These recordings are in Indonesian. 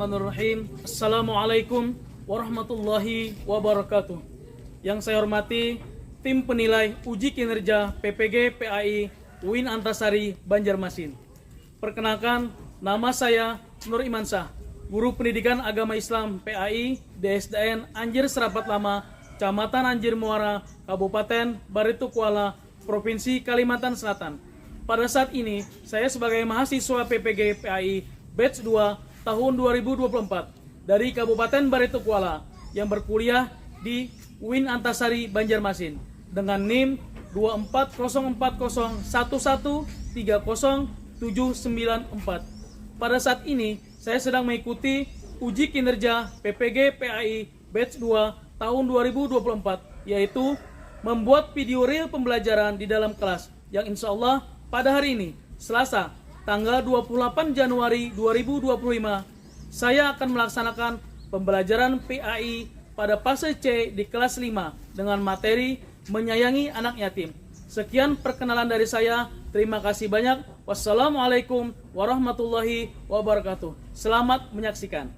Bismillahirrahmanirrahim. Assalamualaikum warahmatullahi wabarakatuh. Yang saya hormati tim penilai uji kinerja PPG PAI UIN Antasari Banjarmasin. Perkenalkan, nama saya Nur Imansyah, Guru Pendidikan Agama Islam PAI DSDN Anjir Serapat Lama, Kecamatan Anjir Muara, Kabupaten Barito Kuala, Provinsi Kalimantan Selatan. Pada saat ini, saya sebagai mahasiswa PPG PAI Batch 2 tahun 2024 dari Kabupaten Barito Kuala yang berkuliah di UIN Antasari Banjarmasin dengan NIM 2404011307994. Pada saat ini saya sedang mengikuti uji kinerja PPG PAI Batch 2 tahun 2024, yaitu membuat video reel pembelajaran di dalam kelas yang insya Allah pada hari ini Selasa tanggal 28 Januari 2025, saya akan melaksanakan pembelajaran PAI pada fase C di kelas 5 dengan materi menyayangi anak yatim. Sekian perkenalan dari saya. Terima kasih banyak. Wassalamualaikum warahmatullahi wabarakatuh. Selamat menyaksikan.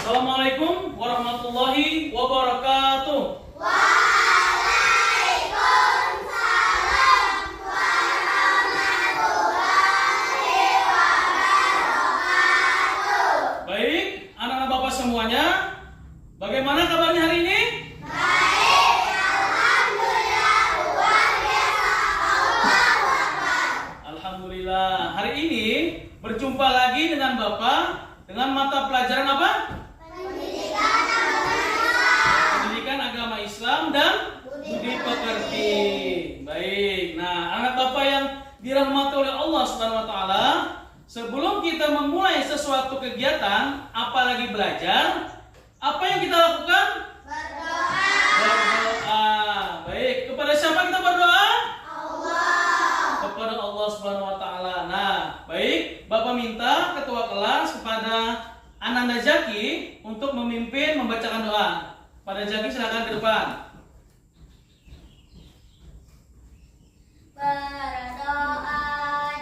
Assalamualaikum warahmatullahi wabarakatuh. Waalaikumsalam warahmatullahi wabarakatuh. Baik, anak-anak Bapak semuanya, bagaimana kabarnya hari ini? Baik, alhamdulillah, luar biasa. Allahu Akbar. Alhamdulillah. Hari ini berjumpa lagi dengan Bapak dengan mata pelajaran apa? Pendidikan Agama Islam dan Budi Pekerti. Baik. Nah, anak Bapak yang dirahmati oleh Allah Subhanahu wa taala, sebelum kita memulai sesuatu kegiatan, apalagi belajar, apa yang kita lakukan? Berdoa. Berdoa. Baik, kepada siapa kita berdoa? Allah. Kepada Allah Subhanahu wa taala. Nah, baik, Bapak minta ketua kelas kepada Ananda Zaki untuk memimpin membacakan doa. Pada Zaki silakan ke depan. Berdoa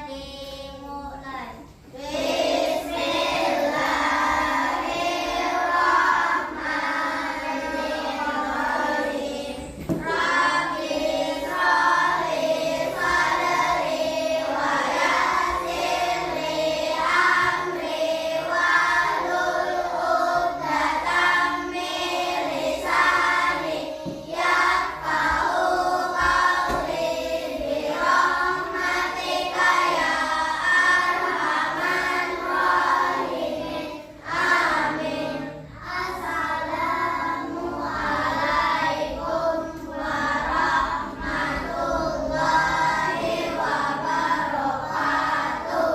dimulai. Bismillahirrahmanirrahim. Rabbi sholli sadri wa yassir li amri wahlul 'uqdatam min lisani yafqahu qawli birahmatika ya arhamar rahimin. Amin. Assalamualaikum warahmatullahi wabarakatuh.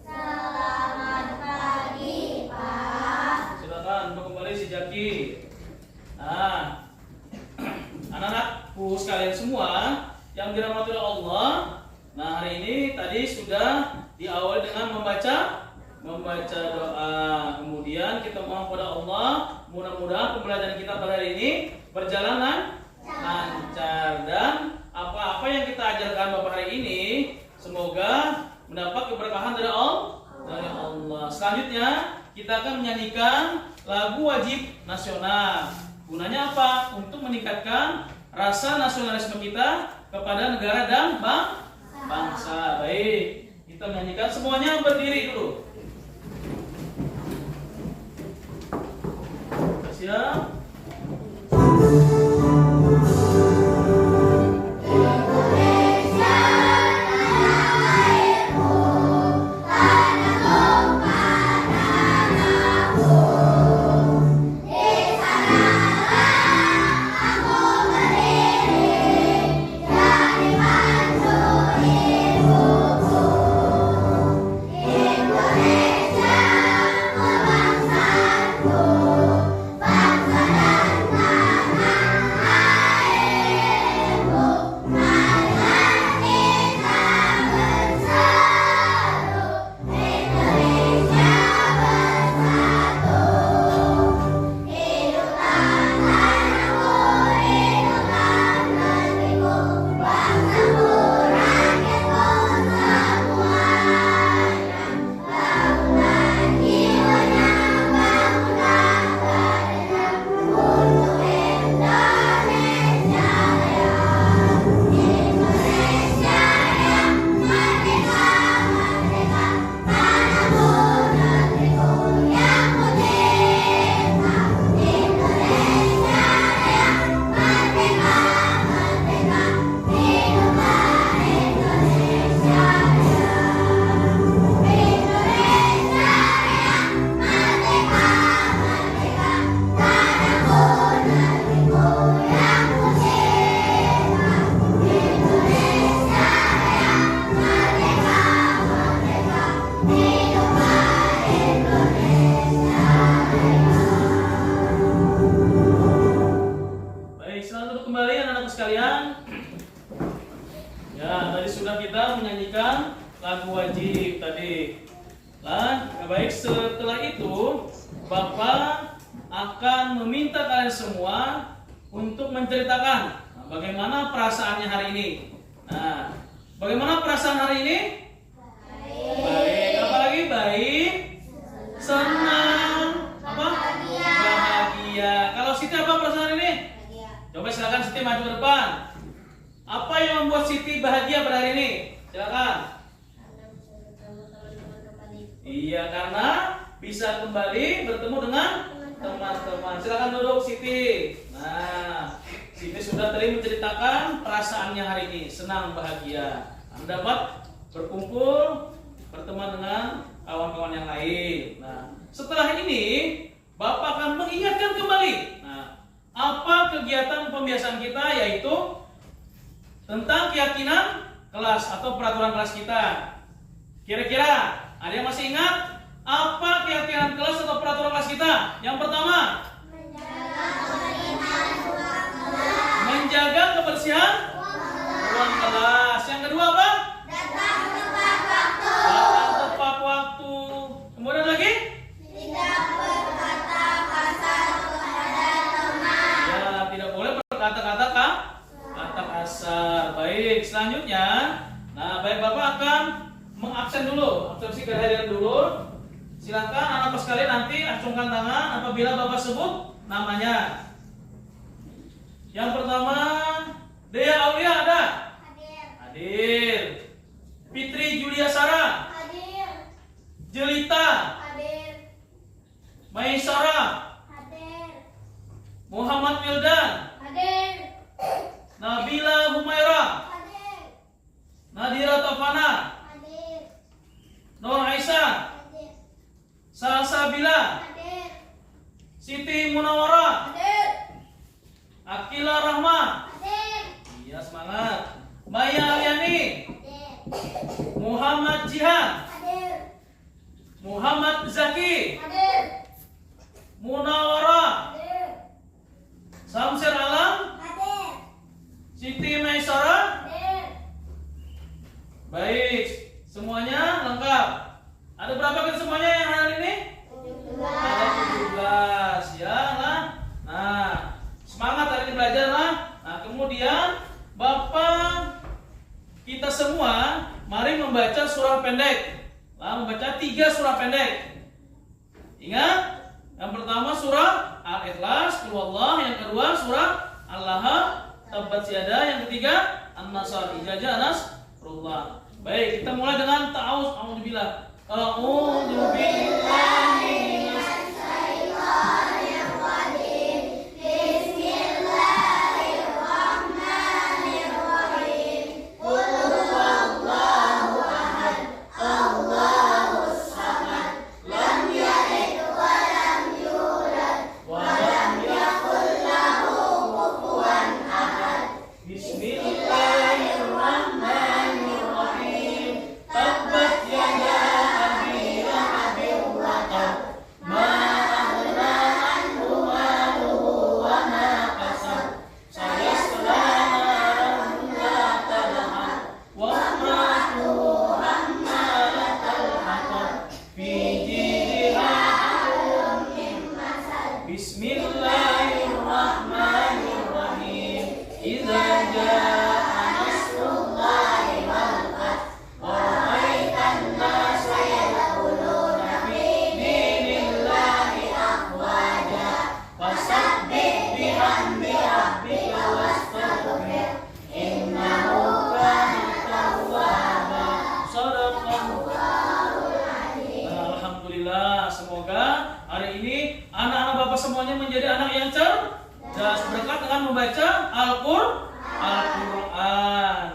Selamat pagi, Pak. Silakan untuk kembali si Zaki. Nah, anak-anakku sekalian semua yang dirahmati oleh Allah. Nah, hari ini tadi sudah diawali dengan membaca doa. Kemudian kita mohon kepada Allah, mudah-mudahan pembelajaran kita pada hari ini berjalan lancar dan apa-apa yang kita ajarkan Bapak hari ini semoga mendapat keberkahan dari Allah. Selanjutnya kita akan menyanyikan lagu wajib nasional. Gunanya apa? Untuk meningkatkan rasa nasionalisme kita kepada negara dan bangsa. Baik, kita menyanyikan semuanya berdiri dulu. Siap? Indonesia tanah airku, tanah tumpah anak sekalian, ya tadi sudah kita menyanyikan lagu wajib tadi. Nah, baik, setelah itu Bapak akan meminta kalian semua untuk menceritakan bagaimana perasaannya hari ini. Nah, bagaimana perasaan hari ini? Baik. Apalagi baik? Senang. Apa? Bahagia. Kalau Siti apa perasaan ini? Coba silakan Siti maju ke depan. Apa yang membuat Siti bahagia pada hari ini? Silakan. Iya, karena bisa kembali bertemu dengan teman-teman. Silakan duduk Siti. Nah, Siti sudah tadi menceritakan perasaannya hari ini, senang, bahagia. Anda dapat berkumpul, berteman dengan kawan-kawan yang lain. Nah, setelah ini Bapak akan mengingatkan kembali. Nah, apa kegiatan pembiasaan kita, yaitu tentang keyakinan kelas atau peraturan kelas kita. Kira-kira ada yang masih ingat apa keyakinan kelas atau peraturan kelas kita? Yang pertama, menjaga kebersihan ruang kelas. Yang kedua apa? Datang tepat waktu. Kemudian lagi? Tidak berkata kasar kepada teman. Ya, tidak boleh berkata-kata kata kasar. Baik, selanjutnya, nah baik, Bapak akan mengabsen dulu, absensi kehadiran dulu. Silakan anak-anak sekalian nanti acungkan tangan apabila Bapak sebut namanya. Yang pertama, Dea Aulia ada? Hadir. Fitri Julia Sarah? Hadir. Jelita? Hadir. Maisara? Hadir. Muhammad Wildan? Hadir. Nabila Humaira? Hadir. Nadira Tafana? Hadir. Nur Aisyah? Hadir. Salsabila? Hadir. Siti Munawara? Hadir. Akila Rahma? Hadir. Iya, semangat. Maya Aliani? Hadir. Muhammad Jihan? Hadir. Muhammad Zaki? Hadir. Munawara? Hadir. Samsir Alam? Hadir. Siti Maisara? Hadir. Baik, semuanya lengkap. Ada berapa kita semuanya yang hari ini? 17. Ada 17, ya lah. Nah, semangat hari ini belajar lah. Nah, kemudian Bapak kita semua mari membaca surah pendek. Nah, membaca 3 surah pendek. Ingat, yang pertama surah Al-Ikhlas, Qul Huwallah. Yang kedua surah Al-Lahab, Tabbat Yada. Yang ketiga An-Nasr, Ijazah Nasrullah. Baik, kita mulai dengan ta'awuz. A'udzubillah. A'udzu billahi minas Syaitonir rajim. Bismillahirrahmanirrahim. Qul huwallahu ahad. Allahus samad. Lam yalid wa lam yulad. wa lam Yakul lahu kufuwan ahad. Bismillahirrahmanirrahim. Tabbat yada abi lahabin wa tab. Ma aghna anhu maluhu wa ma kasab. Sayasla naran dzata lahab. Wa imra'atuhu hammalatal hatab. Fi jidha hablum min masad. Bismillahirrahmanirrahim. Idza jaa nasrullahi wal fath wa ra'aitan nasa yadkhuluna fi dinillahi afwaja fasabbih bihamdi rabbika wastaghfir innahu kana tawwaba. Shadaqallahul azim. Alhamdulillah, semoga hari ini anak-anak Bapak semuanya menjadi anak yang cerdas berkat dengan membaca Al-Qur'an.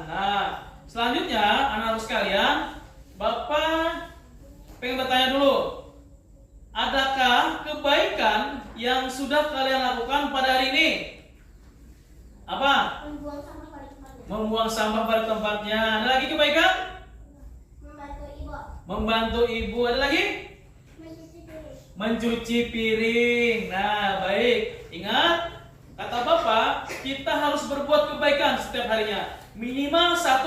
Nah, selanjutnya anak-anak sekalian, Bapak pengen bertanya dulu. Adakah kebaikan yang sudah kalian lakukan pada hari ini? Apa? Membuang sampah pada tempatnya. Membuang sampah pada tempatnya. Ada lagi kebaikan? Membantu ibu. Membantu ibu. Ada lagi? Mencuci piring. Mencuci piring. Nah, baik. Ingat, Kata Bapak, kita harus berbuat kebaikan setiap harinya. Minimal 1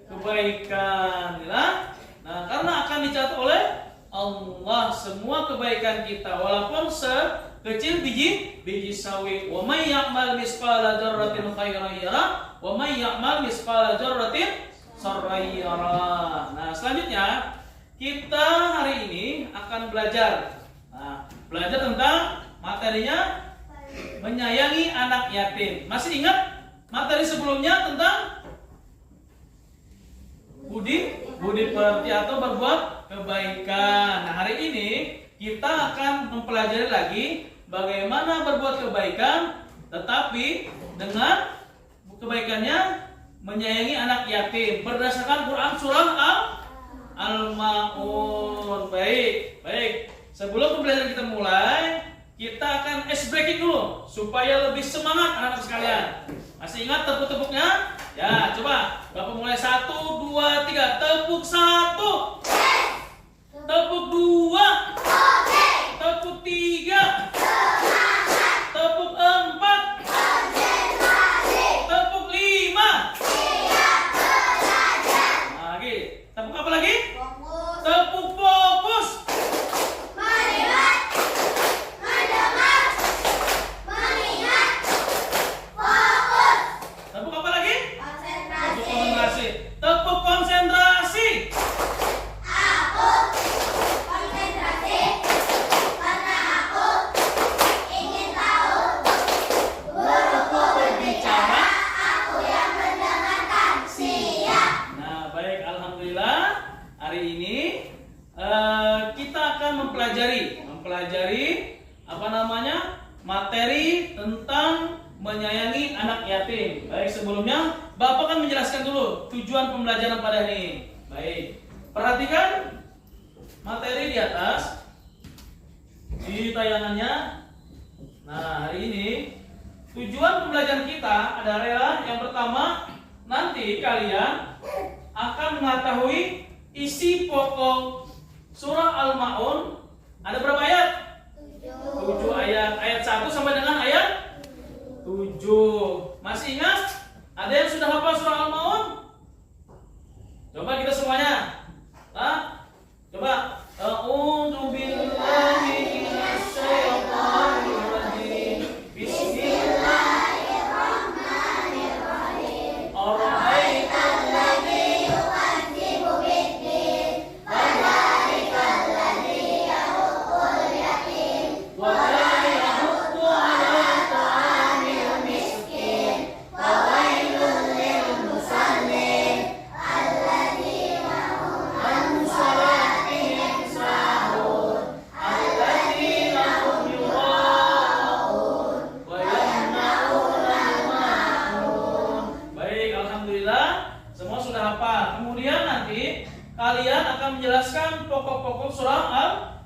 kebaikan, ya. Nah, karena akan dicatat oleh Allah semua kebaikan kita, walaupun sekecil biji sawi. Wa may ya'mal misqala dzarratin khairan yarah, wa may ya'mal misqala dzarratin syarran yarah. Nah, selanjutnya kita hari ini akan belajar. Nah, belajar tentang materinya menyayangi anak yatim. Masih ingat materi sebelumnya tentang budi pekerti atau berbuat kebaikan. Nah, hari ini kita akan mempelajari lagi bagaimana berbuat kebaikan, tetapi dengan kebaikannya menyayangi anak yatim berdasarkan Quran surah Al-Maun. Baik. Sebelum pembelajaran kita mulai, kita akan ice breaking dulu supaya lebih semangat anak-anak sekalian. Masih ingat tepuk-tepuknya? Ya, coba. Bapak mulai 1, 2, 3. Tepuk 1. Tepuk 2. Tepuk 3. Tepuk 4. Tepuk 5. Lagi. Tepuk apa lagi? Tepuk fokus. Tepuk apa lagi? Tepuk konsentrasi. Tepuk konsentrasi. Aku konsentrasi karena aku ingin tahu. Guruku berbicara, aku yang mendengarkan. Siap. Nah, baik, alhamdulillah. Hari ini kita akan mempelajari materi tentang menyayangi anak yatim. Baik, sebelumnya Bapak akan menjelaskan dulu tujuan pembelajaran pada hari ini. Baik, perhatikan materi di atas di tayangannya. Nah, hari ini tujuan pembelajaran kita adalah yang pertama, nanti kalian akan mengetahui isi pokok surah Al-Maun. Ada berapa ayat? 7 ayat. Ayat 1 sampai dengan ayat 7. Masih ingat? Ada yang sudah hafal surah Al-Maun? Coba kita semuanya. Coba. A'udzu billahi minasy syaithanir rajim. Bismillahirrahmanirrahim. Ara'aital ladzi yukadzibu bid-din, fadzalikal ladzi yahuqqul yatim, wa la yahuddu 'ala ta'amil miskin, wa wailul lil musallin alladzina hum 'an salatihim sahun, alladzina hum yura'un wa yamna'una al-ma'un. Baik, alhamdulillah semua sudah hafal. Kemudian nanti kalian akan menjelaskan pokok-pokok surah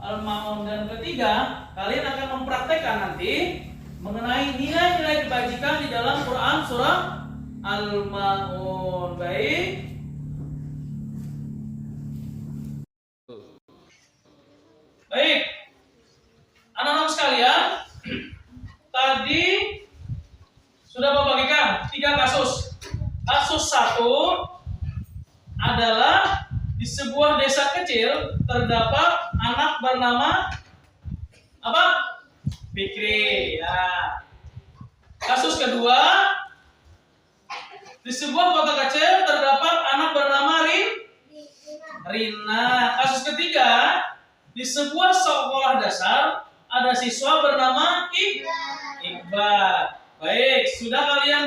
Al-Maun, dan ketiga, kalian akan mempraktekkan nanti mengenai nilai-nilai kebajikan di dalam Quran surah Al-Maun. Baik. Baik. Anak-anak sekalian, tadi sudah Bapak bagikan 3 kasus. Kasus 1 adalah di sebuah desa kecil terdapat anak bernama apa? Fikri. Ya. Kasus kedua, di sebuah kota kecil terdapat anak bernama Rina. Kasus ketiga, di sebuah sekolah dasar ada siswa bernama Iqbal. Baik, sudah kalian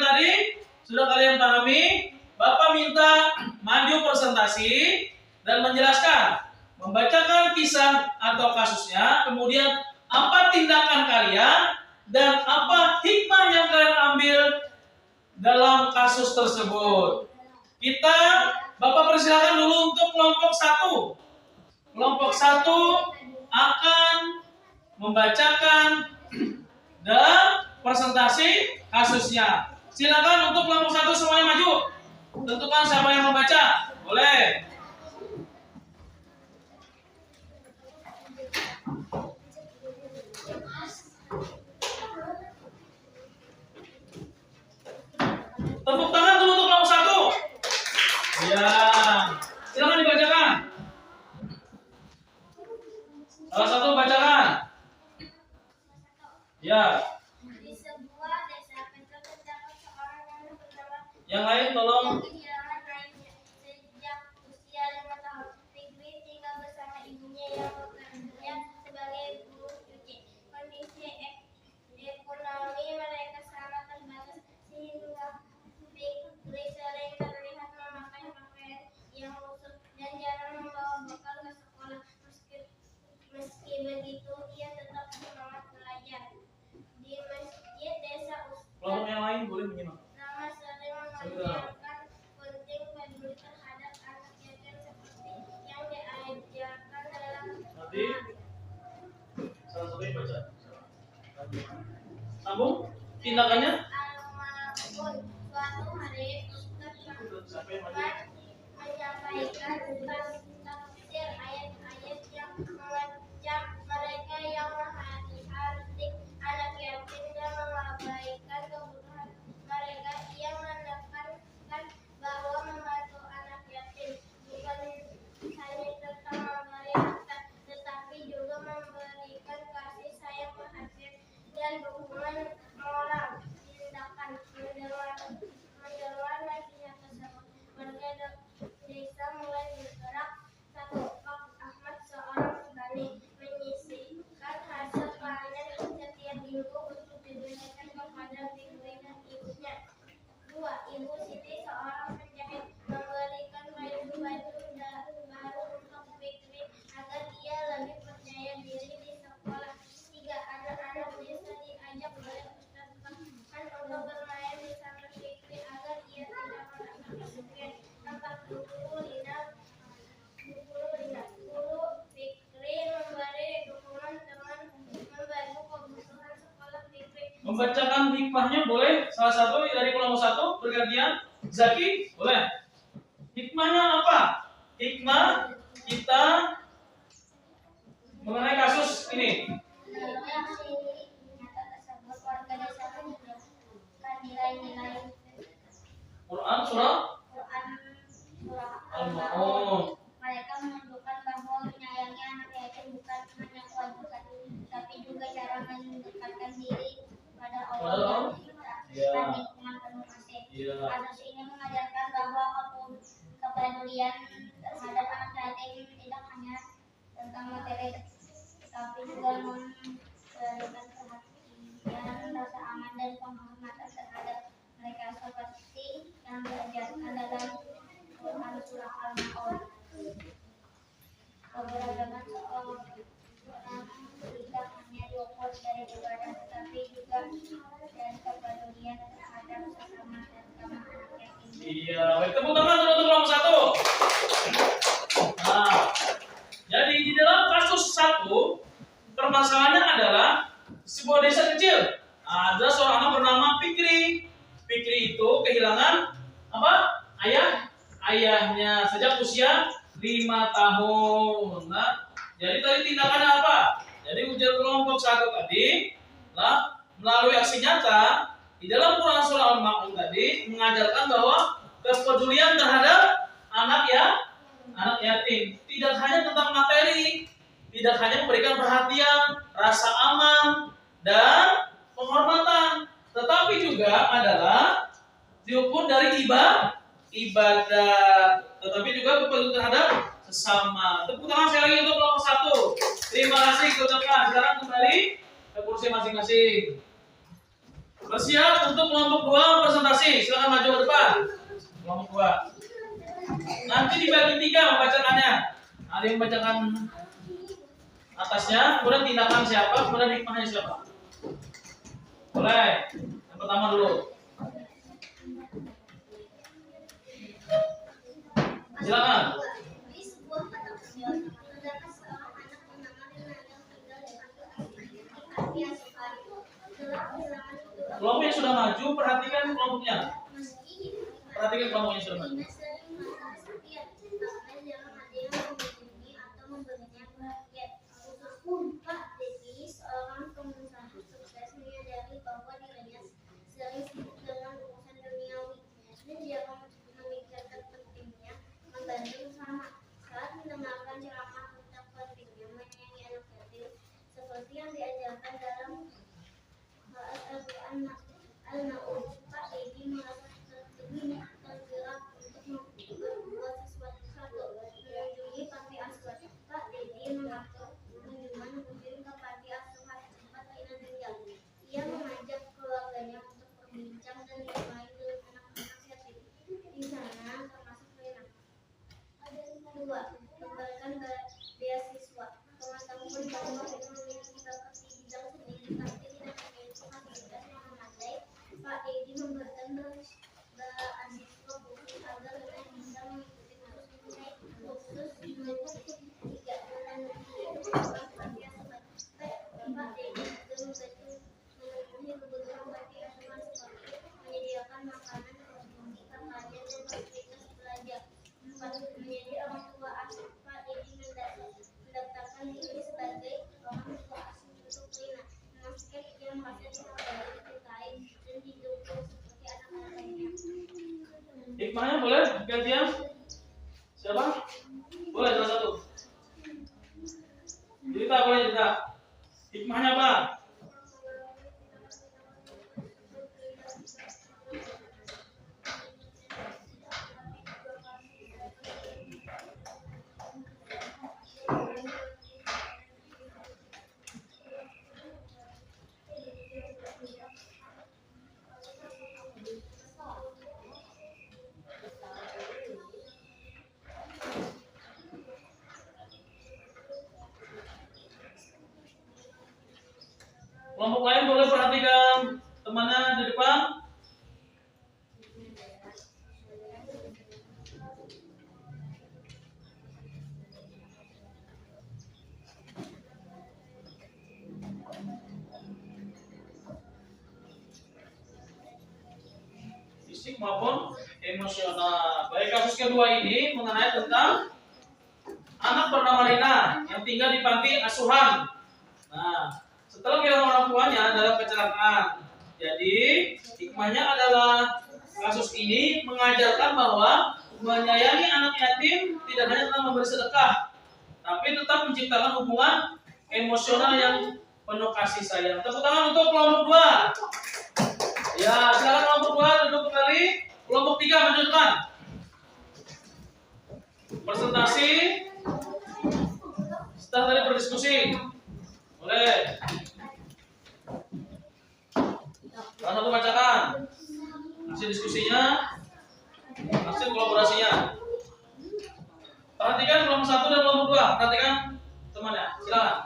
pahami? Bapak minta maju presentasi dan menjelaskan, membacakan kisah atau kasusnya, kemudian apa tindakan kalian dan apa hikmah yang kalian ambil dalam kasus tersebut. Bapak persilakan dulu untuk kelompok 1. Kelompok 1 akan membacakan dan presentasi kasusnya. Silakan untuk kelompok 1 semuanya maju. Tentukan siapa yang membaca. Boleh. Tepuk tangan dulu untuk kelompok 1. Ya, silakan dibacakan. Salah satu bacakan. Ya. Di sebuah desa kecil terdapat seorang yang bernama Yang lain tolong. yang kehilangan ayahnya sejak usia 5 tahun. Fikri tinggal bersama ibunya yang bekerja sebagai guru cuci. Kondisi ekonomi mereka sangat terbatas sehingga Fikri sering terlihat memakai pakaian yang lusuh dan jarang membawa bekal ke sekolah. Meski begitu, ia tetap semangat belajar. Di masjid desa Kelompok yang lain boleh menyimak. Rama sering mengajarkan penting peduli terhadap anak yatim seperti yang diajarkan dalam Nanti salah satu yang baca. Sambung. Tindakannya. Al-Ma'un. Suatu hari Ustaz Sampai Rahman menyampaikan tafsir ayat-ayat yang mengajak mereka yang menghati-hati anak yatim dan mengabaikan kebutuhan mereka. Ia menekankan bahwa membantu anak yatim bukan hanya tentang memberi harta, tetapi juga memberikan kasih sayang, perhatian, dan dukungan moral. Tindakan mendengar nasihat tersebut, warga desa mulai bergerak. 1. Pak Ahmad, seorang petani, menyisihkan hasil panen setiap minggu untuk diberikan kepada Fikri dan ibunya. 2. Ibu Siti, seorang penjahit, memberikan baju-baju baru untuk Fikri agar ia lebih percaya diri di sekolah. 3. Anak-anak desa diajak oleh Ustaz Rahman untuk bermain bersama Fikri agar ia tidak merasa kesepian. 4. Guru Lina. Guru Fikri memberi dukungan dengan membantu kebutuhan sekolah Fikri. Membacakan hikmahnya boleh. Salah satu dari kelompok 1 bergantian. Zaki boleh. Hikmahnya apa? Hikmah kita mengenai kasus ini. Nyata tersebut warga desa menunjukkan nilai-nilai Quran surah Quran surah Al-Ma'un. Mereka menunjukkan bahwa menyayangi anak yatim bukan hanya kewajiban, tapi juga cara mendekatkan diri pada Allah dan lingkungan penuh kasih. Kasus ini mengajarkan bahwa kepedulian terhadap anak yatim tidak hanya tentang materi, tapi juga memberikan perhatian, rasa aman, dan penghormatan terhadap mereka seperti yang diajarkan dalam Quran surah Al-Ma'un. Keberagaman seorang tidak hanya diukur dari ibadah, tetapi juga dari kepedulian terhadap sesama dan sama anak yatim. Iya, baik, tepuk tangan untuk kelompok 1. Nah, jadi di dalam kasus 1 permasalahannya adalah sebuah desa kecil. Ada seorang anak bernama Fikri. Fikri itu kehilangan apa? Ayahnya sejak usia 5 tahun. Nah, jadi tadi tindakannya apa? Jadi ujar kelompok 1 tadi, nah, melalui aksi nyata di dalam Quran surah Al-Ma'un tadi mengajarkan bahwa kepedulian terhadap anak yatim tidak hanya tentang materi, tidak hanya memberikan perhatian, rasa aman, dan penghormatan, tetapi juga adalah diukur dari ibadah, tetapi juga kepedulian terhadap sesama. Tepuk tangan sekali lagi untuk kelompok 1. Terima kasih ucapkan. Sekarang kembali ke kursi masing-masing. Bersiap untuk kelompok 2 presentasi. Silakan maju ke depan. Kelompok 2. Nanti dibagi 3 membacakannya. Ada yang membacakan atasnya, kemudian tindakan siapa, kemudian hikmahnya siapa. Boleh. Yang pertama dulu. Silakan. Di sebuah kota kecil, terdapat seorang anak bernama Rina yang tinggal di panti asuhan. Setelah kehilangan kedua Kelompok yang sudah maju, perhatikan kelompoknya. meski Perhatikan kelompok yang sudah maju. Rina sering merasa kesepian, bahkan jarang ada yang mengunjungi atau memberinya perhatian. Pak Devi, seorang pengusaha sukses, menyadari bahwa dirinya sering sibuk dengan urusan duniawi. Hikmahnya boleh gantian? Siapa? Boleh salah satu. Cerita boleh cerita. Hikmahnya apa? Kelompok lain boleh perhatikan temannya di depan. Fisik maupun emosional. Baik, kasus kedua ini mengenai tentang anak bernama Rina yang tinggal di panti asuhan. Nah, setelah kehilangan orang tuanya dalam kecelakaan. Jadi, hikmahnya adalah kasus ini mengajarkan bahwa menyayangi anak yatim tidak hanya tentang memberi sedekah, tapi tetap menciptakan hubungan emosional yang penuh kasih sayang. Tepuk tangan untuk kelompok 2. Ya, silakan kelompok 2 duduk kembali. Kelompok 3 maju depan. Presentasi. Setelah tadi berdiskusi. Boleh. Salah satu bacakan. Hasil diskusinya, hasil kolaborasinya. Perhatikan kelompok 1 dan kelompok 2. Perhatikan temannya. Silakan.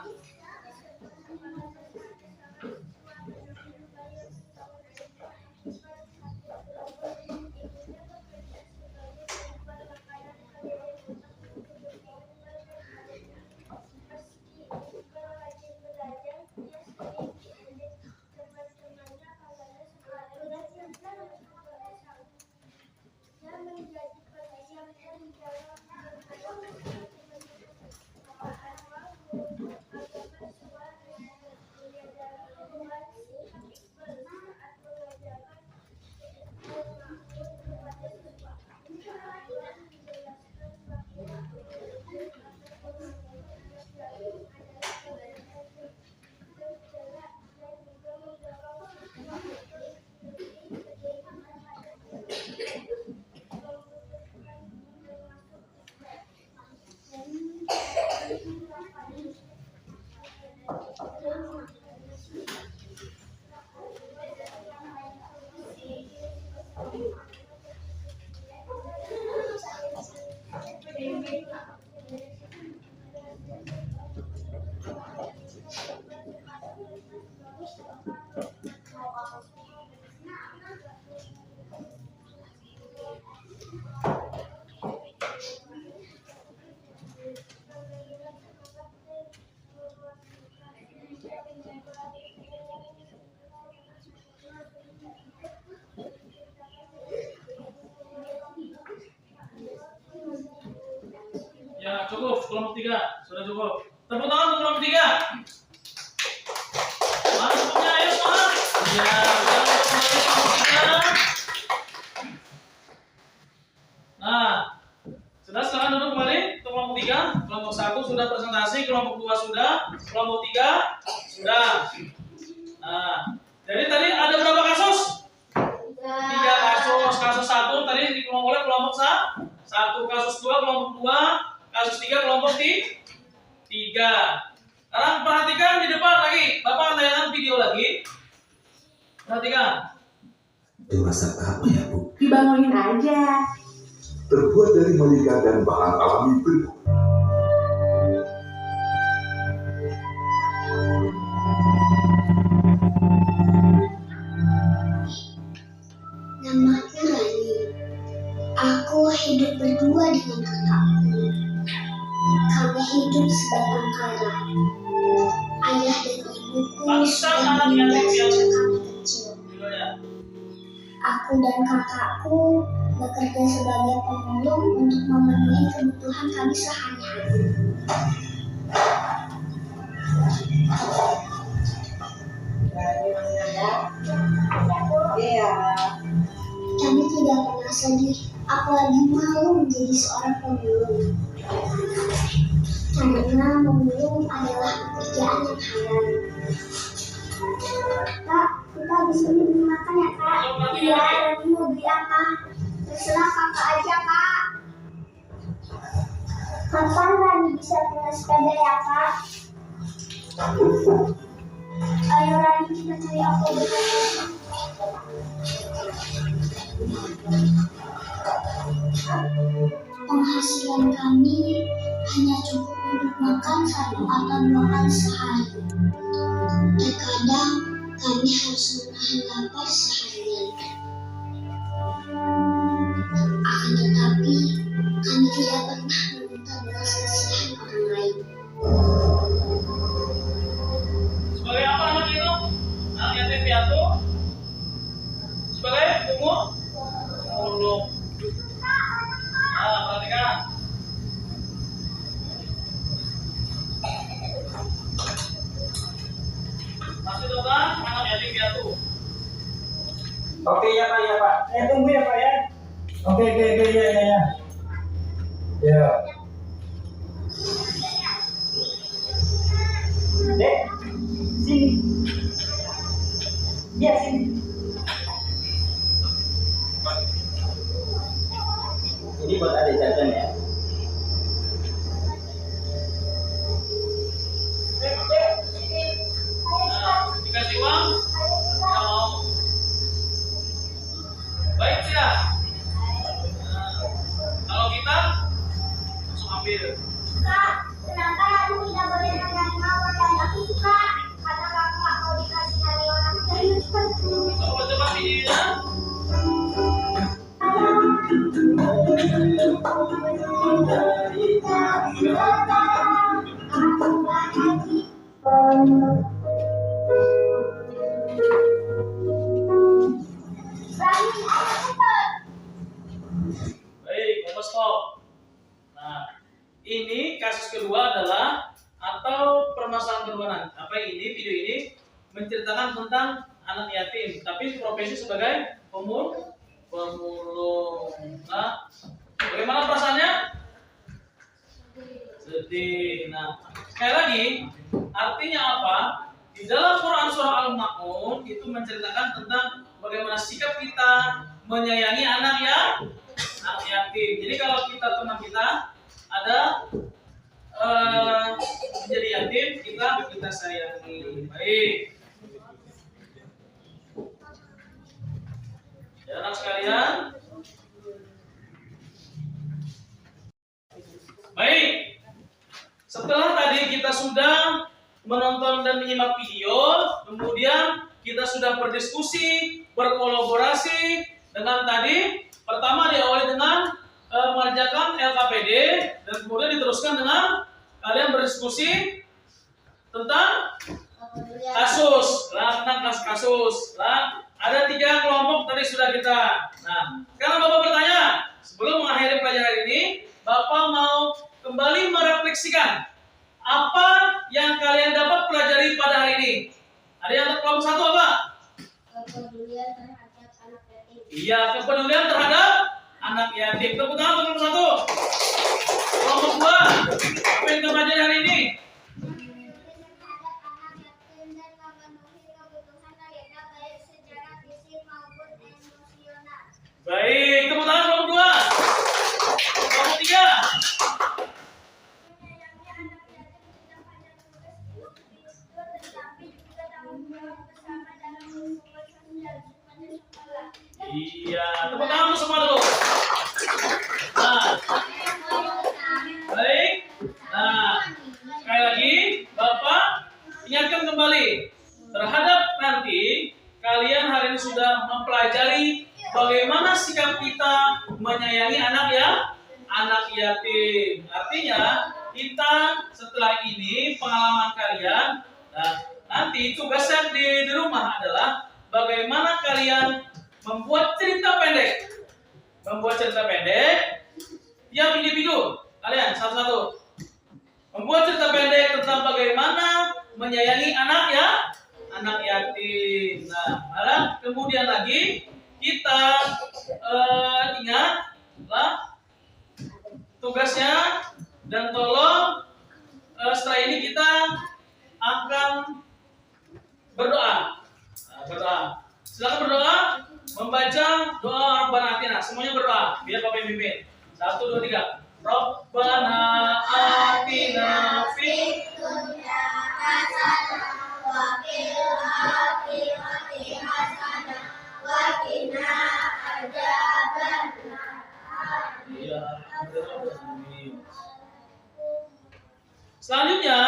Ya, cukup. Kelompok 3 sudah cukup. Tepuk tangan untuk kelompok 3. Masuknya ayo semua. Ya, kelompok 3. Nah, sudah silakan duduk kembali untuk kelompok 3. Kelompok 1 sudah presentasi, kelompok 2 sudah, kelompok 3 sudah. Nah, jadi tadi ada berapa kasus? 3 kasus. Kasus 1 tadi dikelompok oleh kelompok 1, kasus 2 kelompok 2, kasus 3 kelompok 3. Sekarang perhatikan di depan lagi. Bapak akan tayangkan video lagi. Perhatikan. Itu masak apa ya, Bu? Dibangunin aja. Terbuat dari malika dan bahan alami penuh. Namaku Rani. Aku hidup berdua dengan kakakku. Kami hidup sebatang kara. Ayah dan ibuku sudah meninggal sejak kami kecil. Aku dan kakakku bekerja sebagai pemulung untuk memenuhi kebutuhan kami sehari-hari. Kami tidak pernah sedih, apalagi malu menjadi seorang pemulung. Karena memulung adalah pekerjaan yang halal. Kak, kita bisa makan ya kak? Iya, Rani mau beli apa? Terserah kakak aja kak. Kapan Rani bisa punya sepeda ya kak? Ayo Rani kita cari apa bersama. Penghasilan kami hanya cukup untuk makan 1 atau 2 kali sehari. Terkadang kami harus menahan lapar seharian. Akan tetapi kami tidak pernah meminta belas kasihan orang lain. Sebagai apa anak itu? Anak yatim piatu? Sebagai pemulung. Nah, perhatikan. Masih tentang anak yatim piatu. Oke ya Pak. Saya tunggu ya Pak ya. Oke ya. Ya. Dek, sini. Ya sini. Ini buat adik jajan ya. Nah, dikasih uang? Tidak mau. Baik tidak? Nah, kalau kita langsung ambil. Kak, kenapa aku tidak boleh menerima modal aku kak? Karena kakak mau dikasih hari orang kaya seperti ini. Coba videonya. Baik, kita stop. Nah, ini kasus kedua adalah atau permasalahan kedua nanti. Apa ini? Video ini menceritakan tentang anak yatim, tapi profesi sebagai pemulung. Nah, bagaimana perasaannya? Sedih. Nah, sekali lagi, artinya apa? Di dalam Quran surah Al-Ma'un itu menceritakan tentang bagaimana sikap kita menyayangi anak yatim. Jadi kalau teman kita ada menjadi yatim, kita sayangi. Baik. Ya, anak sekalian. Baik. Setelah tadi kita sudah menonton dan menyimak video, kemudian kita sudah berdiskusi, berkolaborasi dengan tadi. Pertama diawali dengan mengerjakan LKPD dan kemudian diteruskan dengan kalian berdiskusi tentang kasus. Tentang kasus. Ada 3 kelompok tadi sudah kita. Nah, sekarang Bapak bertanya, sebelum mengakhiri pelajaran ini, Bapak mau kembali merefleksikan apa yang kalian dapat pelajari pada hari ini. Ada yang kelompok 1 apa? Kepedulian terhadap anak yatim. Iya, kepedulian terhadap anak yatim. Tepuk tangan untuk kelompok 1. Kelompok 2, apa yang kita pelajari hari ini? Baik, tepuk tangan kelompok 2. Kelompok 3. Iya, tepuk tangan untuk semua dulu. Nah, baik. Nah, sekali lagi, Bapak ingatkan kembali terhadap nanti kalian hari ini sudah mempelajari bagaimana sikap kita menyayangi anak yatim. Artinya kita setelah ini pengalaman kalian, nah, nanti tugasnya di rumah adalah bagaimana kalian membuat cerita pendek. Tiap individu kalian satu-satu membuat cerita pendek tentang bagaimana menyayangi anak yatim. Nah, kemudian lagi kita ingatlah tugasnya dan tolong setelah ini kita akan berdoa. Berdoa. Silakan berdoa, membaca doa Rabbana Atina. Semuanya berdoa, biar Bapak yang pimpin. 1, 2, 3. Rabbana Atina fid dunya hasanah wa fil akhirati hasanah wa qina adzabannar. Iya. Selanjutnya,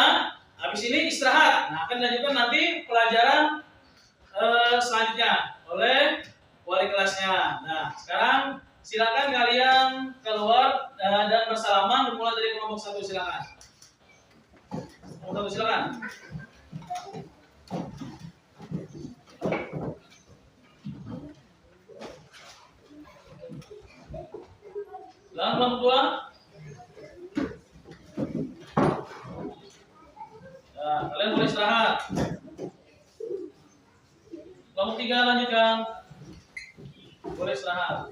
habis ini istirahat. Nah, akan dilanjutkan nanti pelajaran selanjutnya oleh wali kelasnya. Nah, sekarang silakan kalian keluar dan bersalaman dimulai dari kelompok 1, silakan. Kelompok 1 silakan. Silakan kelompok 2. Nah, kalian boleh istirahat. Kelompok 3 lanjutkan. Boleh istirahat.